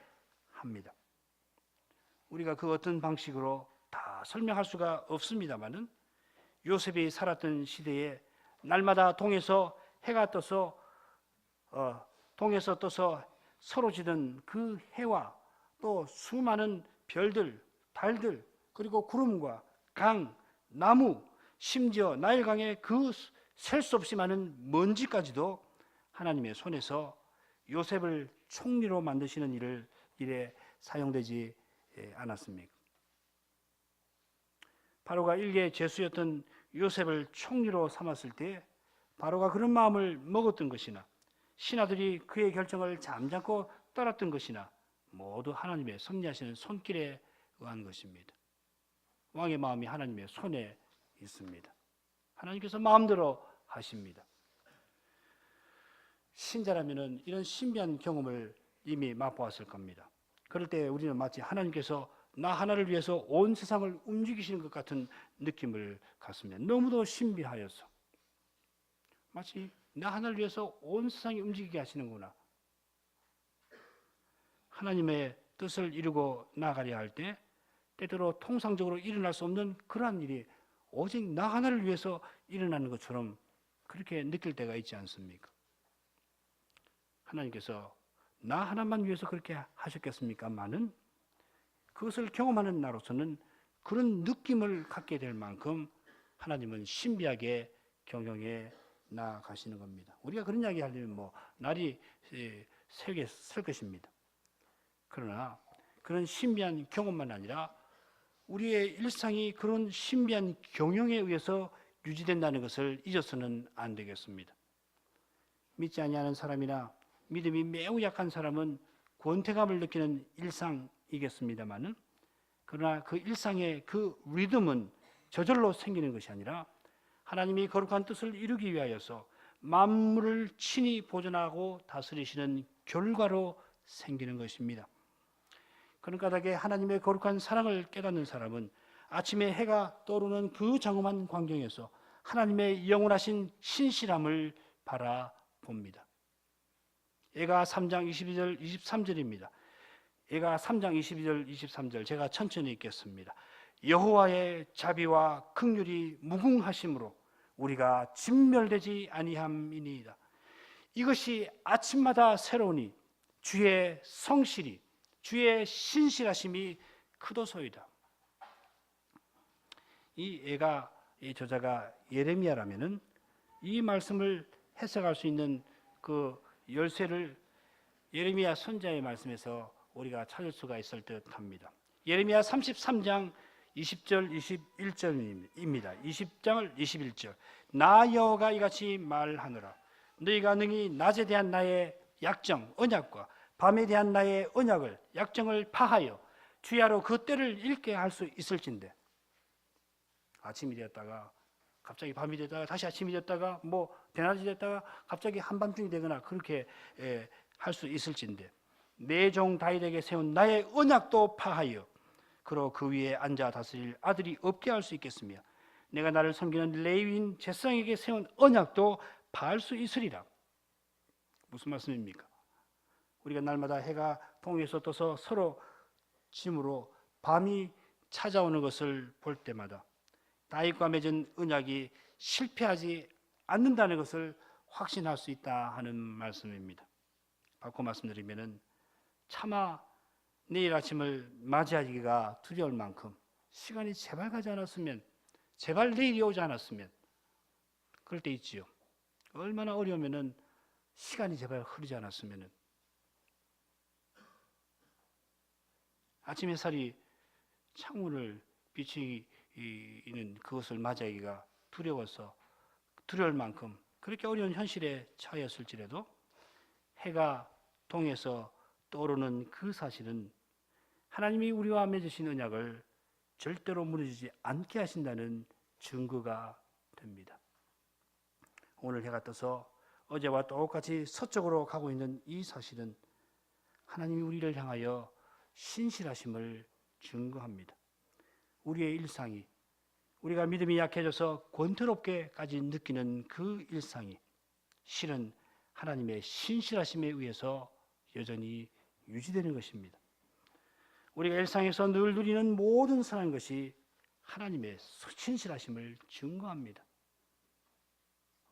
합니다. 우리가 그 어떤 방식으로 다 설명할 수가 없습니다만은 요셉이 살았던 시대에 날마다 동에서 해가 떠서 동에서 떠서 서로 지던 그 해와 또 수많은 별들, 달들, 그리고 구름과 강, 나무, 심지어 나일강의 그 셀 수 없이 많은 먼지까지도 하나님의 손에서 요셉을 총리로 만드시는 일에 사용되지 않았습니까? 바로가 일개 죄수였던 요셉을 총리로 삼았을 때 바로가 그런 마음을 먹었던 것이나 신하들이 그의 결정을 잠잠고 따랐던 것이나 모두 하나님의 섭리하시는 손길에 의한 것입니다. 왕의 마음이 하나님의 손에 있습니다. 하나님께서 마음대로 하십니다. 신자라면 이런 신비한 경험을 이미 맛보았을 겁니다. 그럴 때 우리는 마치 하나님께서 나 하나를 위해서 온 세상을 움직이시는 것 같은 느낌을 갖습니다. 너무도 신비하여서 마치 나 하나를 위해서 온 세상이 움직이게 하시는구나. 하나님의 뜻을 이루고 나가려 할 때 때때로 통상적으로 일어날 수 없는 그러한 일이 오직 나 하나를 위해서 일어나는 것처럼 그렇게 느낄 때가 있지 않습니까? 하나님께서 나 하나만 위해서 그렇게 하셨겠습니까만은 그것을 경험하는 나로서는 그런 느낌을 갖게 될 만큼 하나님은 신비하게 경영해 나가시는 겁니다. 우리가 그런 이야기 하려면 날이 새게 설 것입니다. 그러나 그런 신비한 경험만 아니라 우리의 일상이 그런 신비한 경영에 의해서 유지된다는 것을 잊어서는 안 되겠습니다. 믿지 아니하는 사람이나 믿음이 매우 약한 사람은 권태감을 느끼는 일상이겠습니다만은 그러나 그 일상의 그 리듬은 저절로 생기는 것이 아니라 하나님이 거룩한 뜻을 이루기 위하여서 만물을 친히 보존하고 다스리시는 결과로 생기는 것입니다. 그런 까닭에 하나님의 거룩한 사랑을 깨닫는 사람은 아침에 해가 떠오르는 그 장엄한 광경에서 하나님의 영원하신 신실함을 바라봅니다. 예가 3장 22절 23절입니다. 예가 3장 22절 23절 제가 천천히 읽겠습니다. 여호와의 자비와 긍휼이 무궁하심으로 우리가 진멸되지 아니함이니이다. 이것이 아침마다 새로우니 주의 성실이 주의 신실하심이 크도소이다. 이 예가 이 저자가 예레미야라면은 이 말씀을 해석할 수 있는 그 열쇠를 예레미야 선지자의 말씀에서 우리가 찾을 수가 있을 듯합니다. 예레미야 33장 20절 21절입니다. 20장을 21절. 나 여호와가 이같이 말하노라. 너희가 능히 낮에 대한 나의 약정 언약과 밤에 대한 나의 언약을 약정을 파하여 주야로 그 때를 읽게 할 수 있을진데 아침이 되었다가 갑자기 밤이 되다가 다시 아침이 되었다가 대낮이 되었다가 갑자기 한밤중이 되거나 그렇게 할 수 있을진데 내 종 다윗에게 세운 나의 언약도 파하여 그로 그 위에 앉아 다스릴 아들이 없게 할 수 있겠으며 내가 나를 섬기는 레위인 제사장에게 세운 언약도 파할 수 있으리라. 무슨 말씀입니까? 우리가 날마다 해가 동에서 떠서 서로 짐으로 밤이 찾아오는 것을 볼 때마다 다윗과 맺은 언약이 실패하지 않는다는 것을 확신할 수 있다 하는 말씀입니다. 바꿔 말씀드리면은 차마 내일 아침을 맞이하기가 두려울 만큼 시간이 제발 가지 않았으면, 제발 내일이 오지 않았으면, 그럴 때 있지요. 얼마나 어려우면은 시간이 제발 흐르지 않았으면은, 아침 햇살이 창문을 비추는 그것을 맞이하기가 두려울 만큼 그렇게 어려운 현실에 처했을지라도 해가 동에서 떠오르는 그 사실은 하나님이 우리와 맺으신 언약을 절대로 무너지지 않게 하신다는 증거가 됩니다. 오늘 해가 떠서 어제와 똑같이 서쪽으로 가고 있는 이 사실은 하나님이 우리를 향하여 신실하심을 증거합니다. 우리의 일상이, 우리가 믿음이 약해져서 권태롭게까지 느끼는 그 일상이 실은 하나님의 신실하심에 의해서 여전히 유지되는 것입니다. 우리가 일상에서 늘 누리는 모든 선한 것이 하나님의 신실하심을 증거합니다.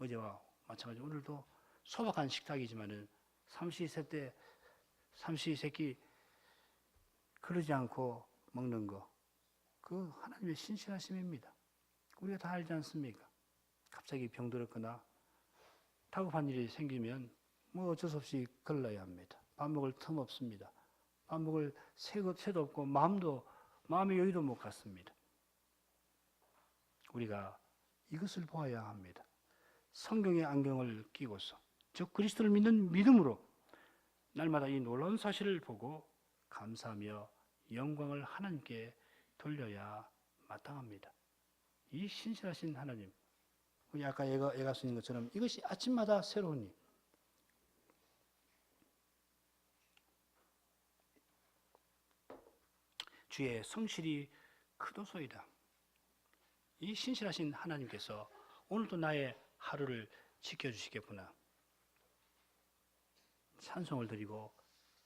어제와 마찬가지로 오늘도 소박한 식탁이지만은 삼시세끼 그러지 않고 먹는 거, 그 하나님의 신실하심입니다. 우리가 다 알지 않습니까? 갑자기 병들었거나 다급한 일이 생기면 뭐 어쩔 수 없이 걸러야 합니다. 밥 먹을 틈 없습니다. 밥 먹을 새도 없고 마음의 여유도 못 갖습니다. 우리가 이것을 보아야 합니다. 성경의 안경을 끼고서, 즉 그리스도를 믿는 믿음으로 날마다 이 놀라운 사실을 보고 감사하며 영광을 하나님께 돌려야 마땅합니다. 이 신실하신 하나님, 우리 아까 애가 쓰는 것처럼 이것이 아침마다 새로운 일. 주의 성실이 크도소이다. 이 신실하신 하나님께서 오늘도 나의 하루를 지켜주시겠구나. 찬송을 드리고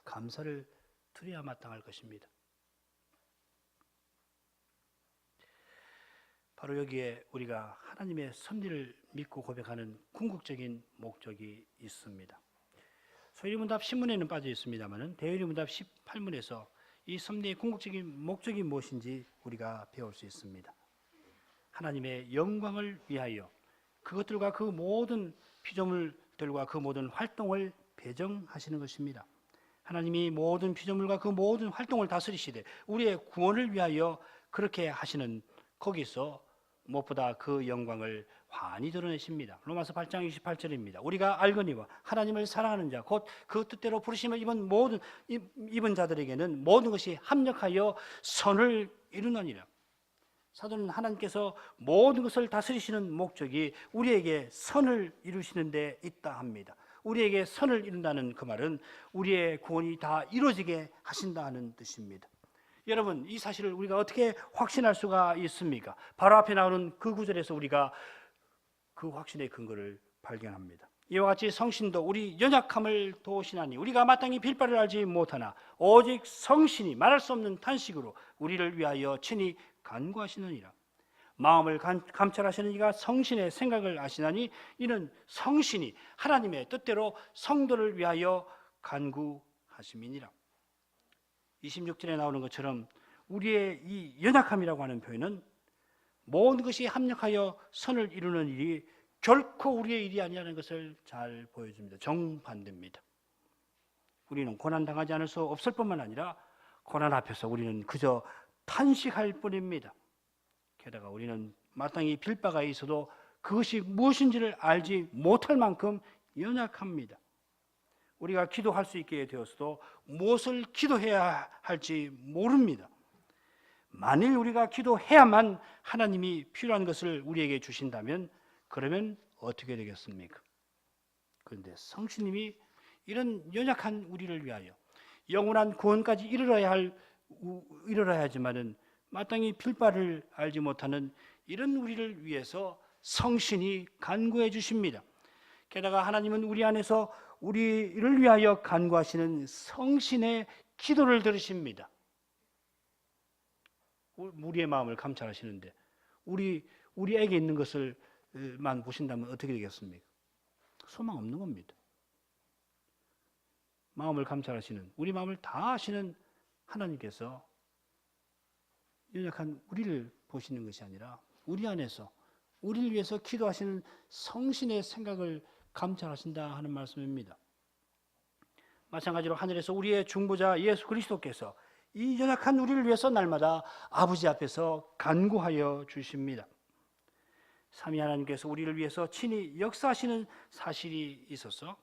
감사를 드려야 마땅할 것입니다. 바로 여기에 우리가 하나님의 섭리를 믿고 고백하는 궁극적인 목적이 있습니다. 소위문답 신문에는 빠져 있습니다만은 대의문답 18문에서 이 섭리의 궁극적인 목적이 무엇인지 우리가 배울 수 있습니다. 하나님의 영광을 위하여 그것들과 그 모든 피조물들과 그 모든 활동을 배정하시는 것입니다. 하나님이 모든 피조물과 그 모든 활동을 다스리시되 우리의 구원을 위하여 그렇게 하시는 거기서 무엇보다 그 영광을 환히 드러내십니다. 로마서 8장 28절입니다. 우리가 알거니와 하나님을 사랑하는 자 곧 그 뜻대로 부르심을 입은 자들에게는 모든 것이 합력하여 선을 이루느니라. 사도는 하나님께서 모든 것을 다스리시는 목적이 우리에게 선을 이루시는 데 있다 합니다. 우리에게 선을 이룬다는 그 말은 우리의 구원이 다 이루어지게 하신다는 뜻입니다. 여러분, 이 사실을 우리가 어떻게 확신할 수가 있습니까? 바로 앞에 나오는 그 구절에서 우리가 그 확신의 근거를 발견합니다. 이와 같이 성신도 우리 연약함을 도우시나니 우리가 마땅히 빌바를 알지 못하나 오직 성신이 말할 수 없는 탄식으로 우리를 위하여 친히 간구하시느니라. 마음을 감찰하시는 이가 성신의 생각을 아시나니 이는 성신이 하나님의 뜻대로 성도를 위하여 간구하심이니라. 26절에 나오는 것처럼 우리의 이 연약함이라고 하는 표현은 모든 것이 합력하여 선을 이루는 일이 결코 우리의 일이 아니라는 것을 잘 보여줍니다. 정반대입니다. 우리는 고난당하지 않을 수 없을 뿐만 아니라 고난 앞에서 우리는 그저 탄식할 뿐입니다. 게다가 우리는 마땅히 빌 바가 있어도 그것이 무엇인지를 알지 못할 만큼 연약합니다. 우리가 기도할 수 있게 되었어도 무엇을 기도해야 할지 모릅니다. 만일 우리가 기도해야만 하나님이 필요한 것을 우리에게 주신다면 그러면 어떻게 되겠습니까? 그런데 성신님이 이런 연약한 우리를 위하여 영원한 구원까지 이르러야 하지만은 마땅히 필바를 알지 못하는 이런 우리를 위해서 성신이 간구해 주십니다. 게다가 하나님은 우리 안에서 우리를 위하여 간구하시는 성신의 기도를 들으십니다. 우리의 마음을 감찰하시는데 우리에게 있는 것을만 보신다면 어떻게 되겠습니까? 소망 없는 겁니다. 마음을 감찰하시는, 우리 마음을 다 아시는 하나님께서 연약한 우리를 보시는 것이 아니라 우리 안에서 우리를 위해서 기도하시는 성신의 생각을 감찰하신다 하는 말씀입니다. 마찬가지로 하늘에서 우리의 중보자 예수 그리스도께서 이 연약한 우리를 위해서 날마다 아버지 앞에서 간구하여 주십니다. 삼위 하나님께서 우리를 위해서 친히 역사하시는 사실이 있어서,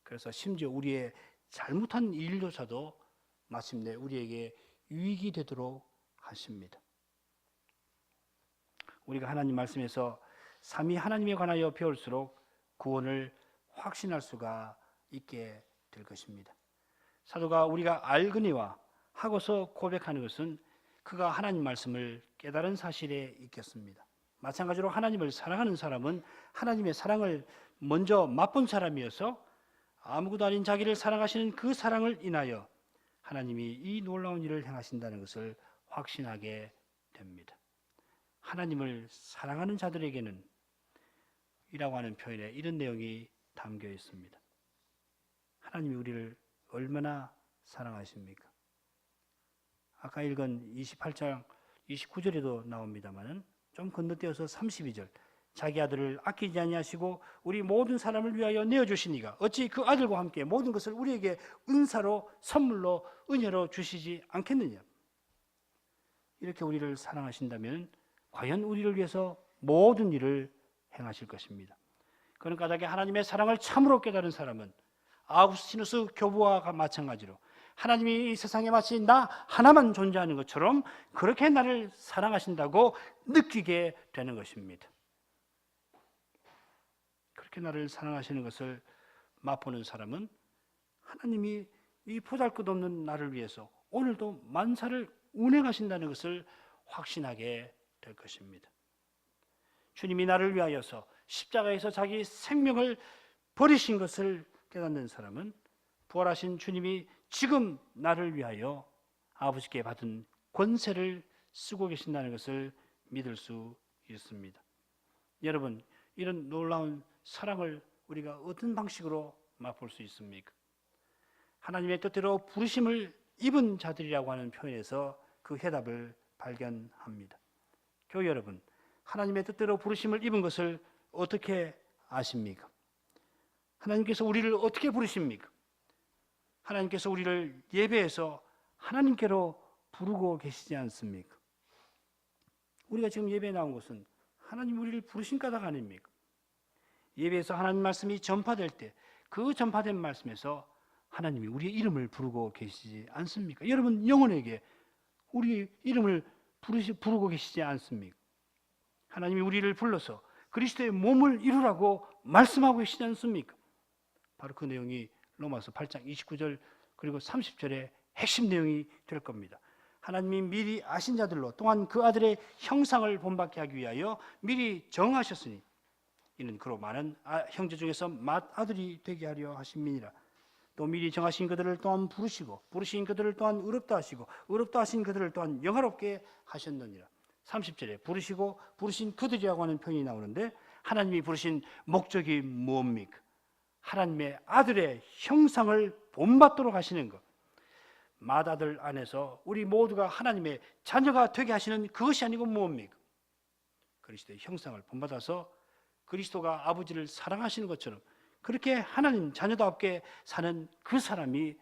그래서 심지어 우리의 잘못한 일조차도 마침내 우리에게 유익이 되도록 하십니다. 우리가 하나님 말씀에서 삼위 하나님에 관하여 배울수록 구원을 확신할 수가 있게 될 것입니다. 사도가 우리가 알거니와 하고서 고백하는 것은 그가 하나님 말씀을 깨달은 사실에 있겠습니다. 마찬가지로 하나님을 사랑하는 사람은 하나님의 사랑을 먼저 맛본 사람이어서 아무것도 아닌 자기를 사랑하시는 그 사랑을 인하여 하나님이 이 놀라운 일을 행하신다는 것을 확신하게 됩니다. 하나님을 사랑하는 자들에게는 이라고 하는 표현에 이런 내용이 담겨 있습니다. 하나님이 우리를 얼마나 사랑하십니까? 아까 읽은 28장 29절에도 나옵니다만은 좀 건너뛰어서 32절, 자기 아들을 아끼지 아니하시고 우리 모든 사람을 위하여 내어주시니가 어찌 그 아들과 함께 모든 것을 우리에게 은사로 선물로 은혜로 주시지 않겠느냐. 이렇게 우리를 사랑하신다면 과연 우리를 위해서 모든 일을 행하실 것입니다. 그런 까닭에 하나님의 사랑을 참으로 깨달은 사람은 아우구스티누스 교부와 마찬가지로 하나님이 이 세상에 마치 나 하나만 존재하는 것처럼 그렇게 나를 사랑하신다고 느끼게 되는 것입니다. 그렇게 나를 사랑하시는 것을 맛보는 사람은 하나님이 이 보잘것없는 나를 위해서 오늘도 만사를 운행하신다는 것을 확신하게 될 것입니다. 주님이 나를 위하여서 십자가에서 자기 생명을 버리신 것을 깨닫는 사람은 부활하신 주님이 지금 나를 위하여 아버지께 받은 권세를 쓰고 계신다는 것을 믿을 수 있습니다. 여러분, 이런 놀라운 사랑을 우리가 어떤 방식으로 맛볼 수 있습니까? 하나님의 뜻대로 부르심을 입은 자들이라고 하는 표현에서 그 해답을 발견합니다. 교회 여러분, 하나님의 뜻대로 부르심을 입은 것을 어떻게 아십니까? 하나님께서 우리를 어떻게 부르십니까? 하나님께서 우리를 예배에서 하나님께로 부르고 계시지 않습니까? 우리가 지금 예배에 나온 것은 하나님 우리를 부르신 까닭 아닙니까? 예배에서 하나님 말씀이 전파될 때 그 전파된 말씀에서 하나님이 우리의 이름을 부르고 계시지 않습니까? 여러분 영혼에게 우리 이름을 부르고 계시지 않습니까? 하나님이 우리를 불러서 그리스도의 몸을 이루라고 말씀하고 계시지 않습니까? 바로 그 내용이 로마서 8장 29절 그리고 30절의 핵심 내용이 될 겁니다. 하나님이 미리 아신 자들로 또한 그 아들의 형상을 본받게 하기 위하여 미리 정하셨으니 이는 그로 많은 형제 중에서 맏아들이 되게 하려 하심이니라. 또 미리 정하신 그들을 또한 부르시고 부르신 그들을 또한 의롭다 하시고 의롭다 하신 그들을 또한 영화롭게 하셨느니라. 30절에 부르시고 부르신 그들이라고 하는 표현이 나오는데 하나님이 부르신 목적이 뭡니까? 하나님의 아들의 형상을 본받도록 하시는 것. 맏아들 안에서 우리 모두가 하나님의 자녀가 되게 하시는 그것이 아니고 뭡니까? 그리스도의 형상을 본받아서 그리스도가 아버지를 사랑하시는 것처럼 그렇게 하나님 자녀답게 사는 그 사람이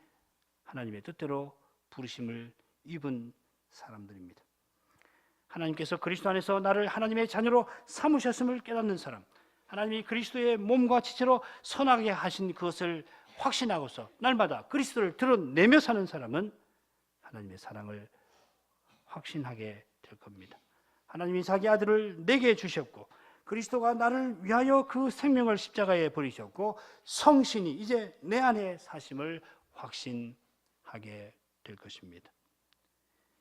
하나님의 뜻대로 부르심을 입은 사람들입니다. 하나님께서 그리스도 안에서 나를 하나님의 자녀로 삼으셨음을 깨닫는 사람, 하나님이 그리스도의 몸과 지체로 선하게 하신 그것을 확신하고서 날마다 그리스도를 드러내며 사는 사람은 하나님의 사랑을 확신하게 될 겁니다. 하나님이 자기 아들을 내게 주셨고 그리스도가 나를 위하여 그 생명을 십자가에 버리셨고 성신이 이제 내 안에 사심을 확신하게 될 것입니다.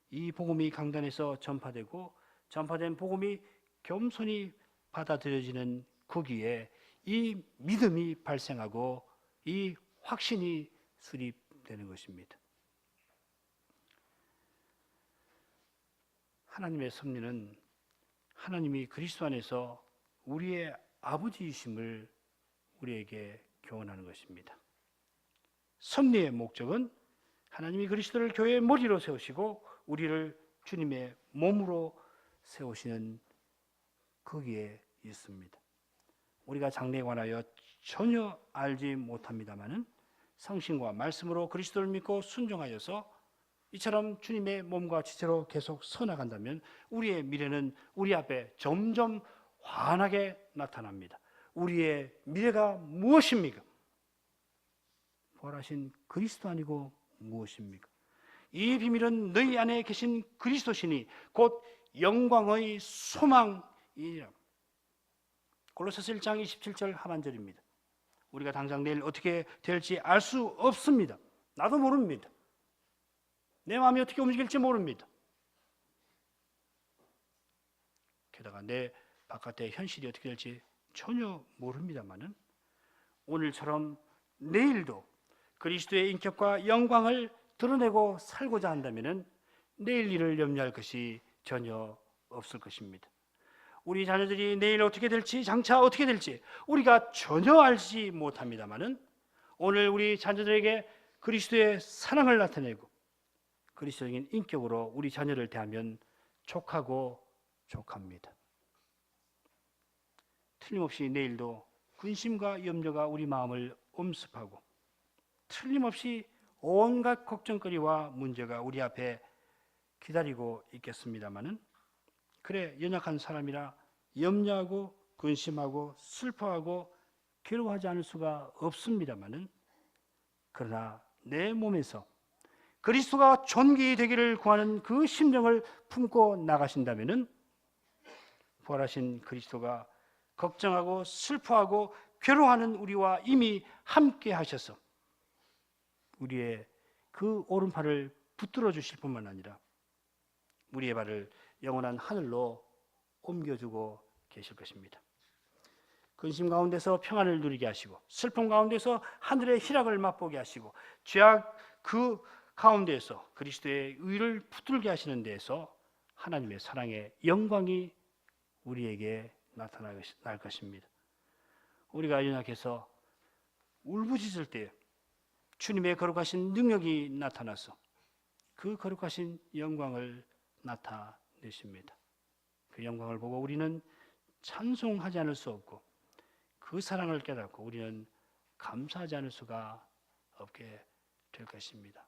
이 복음이 강단에서 전파되고 전파된 복음이 겸손히 받아들여지는 거기에 이 믿음이 발생하고 이 확신이 수립되는 것입니다. 하나님의 섭리는 하나님이 그리스도 안에서 우리의 아버지이심을 우리에게 교훈하는 것입니다. 섭리의 목적은 하나님이 그리스도를 교회의 머리로 세우시고 우리를 주님의 몸으로 세우시는 거기에 있습니다. 우리가 장래에 관하여 전혀 알지 못합니다마는 성신과 말씀으로 그리스도를 믿고 순종하여서 이처럼 주님의 몸과 지체로 계속 서나간다면 우리의 미래는 우리 앞에 점점 환하게 나타납니다. 우리의 미래가 무엇입니까? 부활하신 그리스도 아니고 무엇입니까? 이 비밀은 너희 안에 계신 그리스도시니 곧 영광의 소망이니라. 골로새서 1장 27절 하반절입니다. 우리가 당장 내일 어떻게 될지 알 수 없습니다. 나도 모릅니다. 내 마음이 어떻게 움직일지 모릅니다. 게다가 내 바깥의 현실이 어떻게 될지 전혀 모릅니다만은 오늘처럼 내일도 그리스도의 인격과 영광을 드러내고 살고자 한다면 내일 일을 염려할 것이 전혀 없을 것입니다. 우리 자녀들이 내일 어떻게 될지, 장차 어떻게 될지 우리가 전혀 알지 못합니다만은 오늘 우리 자녀들에게 그리스도의 사랑을 나타내고 그리스도적인 인격으로 우리 자녀를 대하면 족하고 족합니다. 틀림없이 내일도 근심과 염려가 우리 마음을 엄습하고 틀림없이 온갖 걱정거리와 문제가 우리 앞에 기다리고 있겠습니다마는 그래 연약한 사람이라 염려하고 근심하고 슬퍼하고 괴로워하지 않을 수가 없습니다마는 그러나 내 몸에서 그리스도가 존귀 되기를 구하는 그 심령을 품고 나가신다면은 부활하신 그리스도가 걱정하고 슬퍼하고 괴로워하는 우리와 이미 함께 하셔서 우리의 그 오른팔을 붙들어 주실 뿐만 아니라 우리의 발을 영원한 하늘로 옮겨주고 계실 것입니다. 근심 가운데서 평안을 누리게 하시고 슬픔 가운데서 하늘의 희락을 맛보게 하시고 죄악 그 가운데에서 그리스도의 의를 붙들게 하시는 데에서 하나님의 사랑의 영광이 우리에게 나타날 것입니다. 우리가 연약해서 울부짖을 때 주님의 거룩하신 능력이 나타나서 그 거룩하신 영광을 나타내십니다. 그 영광을 보고 우리는 찬송하지 않을 수 없고 그 사랑을 깨닫고 우리는 감사하지 않을 수가 없게 될 것입니다.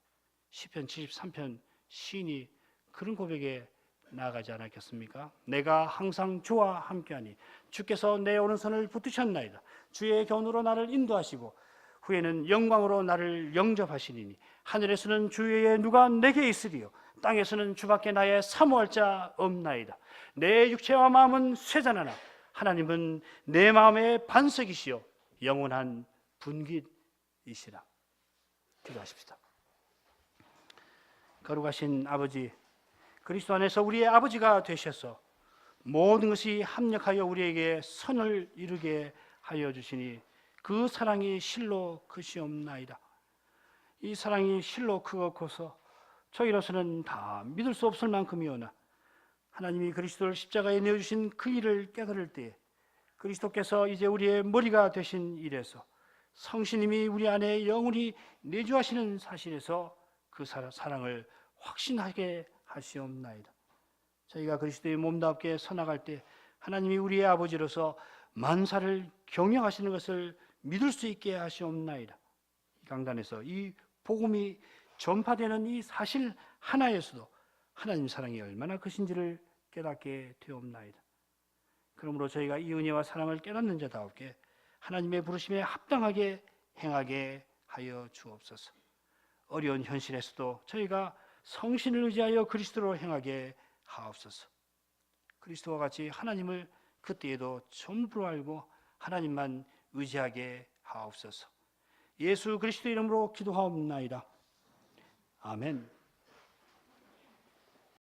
시편 73편 시인이 그런 고백에 나아가지 않았겠습니까? 내가 항상 주와 함께하니 주께서 내 오른손을 붙드셨나이다. 주의 견우로 나를 인도하시고 후에는 영광으로 나를 영접하시리니 하늘에서는 주의 누가 내게 있으리요 땅에서는 주밖에 나의 사모할 자 없나이다. 내 육체와 마음은 쇠잔하나 하나님은 내 마음의 반석이시요 영원한 분깃이시라. 기도하십시다. 거룩하신 아버지, 그리스도 안에서 우리의 아버지가 되셔서 모든 것이 합력하여 우리에게 선을 이루게 하여 주시니 그 사랑이 실로 크시옵나이다. 이 사랑이 실로 크고 커서 저희로서는 다 믿을 수 없을 만큼이오나 하나님이 그리스도를 십자가에 내어주신 그 일을 깨달을 때에 그리스도께서 이제 우리의 머리가 되신 일에서 성신님이 우리 안에 영원히 내주하시는 사실에서 그 사랑을 확신하게 하시옵나이다. 저희가 그리스도의 몸답게 서나갈 때 하나님이 우리의 아버지로서 만사를 경영하시는 것을 믿을 수 있게 하시옵나이다. 이 강단에서 이 복음이 전파되는 이 사실 하나에서도 하나님 사랑이 얼마나 크신지를 깨닫게 되옵나이다. 그러므로 저희가 이 은혜와 사랑을 깨닫는 자다옵게 하나님의 부르심에 합당하게 행하게 하여 주옵소서. 어려운 현실에서도 저희가 성신을 의지하여 그리스도로 행하게 하옵소서. 그리스도와 같이 하나님을 그때에도 전부로 알고 하나님만 의지하게 하옵소서. 예수 그리스도 이름으로 기도하옵나이다. 아멘.